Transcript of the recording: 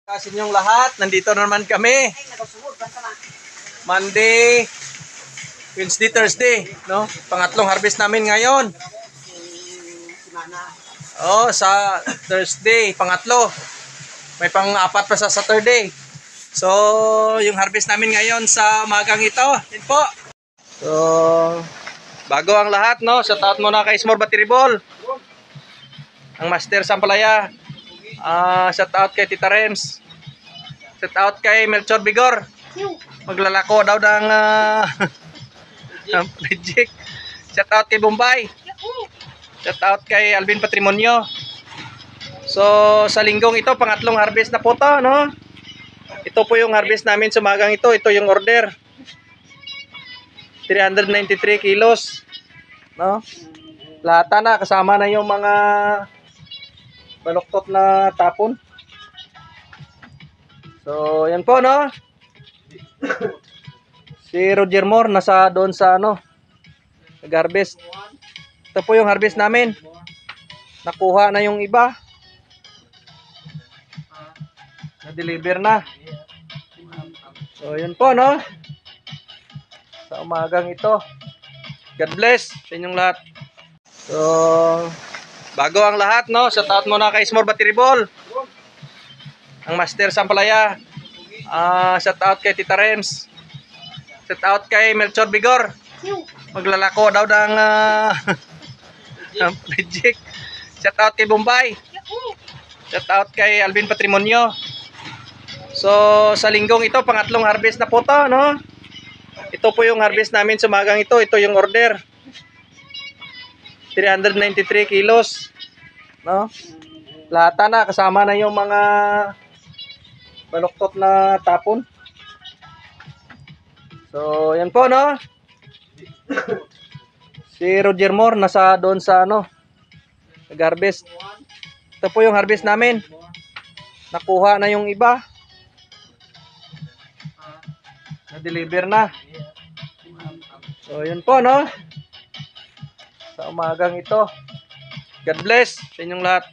Sa inyong lahat, nandito na naman kami. Monday, Wednesday, Thursday, no? Pangatlong harvest namin ngayon. Oh, sa Thursday, pangatlo. May pang-apat pa sa Saturday. So, yung harvest namin ngayon sa magang ito. Yan po. So, bago ang lahat, no? Shout out muna kay Small Battery Ball. Ang Master Sampalaya. Shout out kay Tita Rems. Shout out kay Melchor Bigor. Maglalako daw ng project. Shout out kay Bombay. Shout out kay Alvin Patrimonio. So sa linggong ito, pangatlong harvest na po to, no? Ito po yung harvest namin sa magang ito. Ito yung order. 393 kilos, no? Lahat na kasama na yung mga baluktot na tapon. So, yan po, no? Si Roger Moore nasa doon sa ano, nag-harvest. Ito po yung harvest namin. Nakuha na yung iba. Na-deliver na. So, yun po, no? Sa umagang ito. God bless sa inyong lahat. So, bago ang lahat, no? Shout out muna kay Small Battery Ball. Ang Master Sampalaya. Shout out kay Tita Rems. Shout out kay Melchor Bigor. Maglalako daw ng project. Shout out kay Bombay. Shout out kay Alvin Patrimonio. So sa linggong ito, pangatlong harvest na po to, no? Ito po yung harvest namin sa magang ito. Ito yung order. 393 kilos, no? Lahat na kasama na yung mga baluktot na tapon. So, yan po, no? Si Roger Moore nasa doon sa ano, nag-harvest. Ito po yung harvest namin. Nakuha na yung iba. Na-deliver na. So, yun po, no? Sa umagang ito. God bless sa inyong lahat.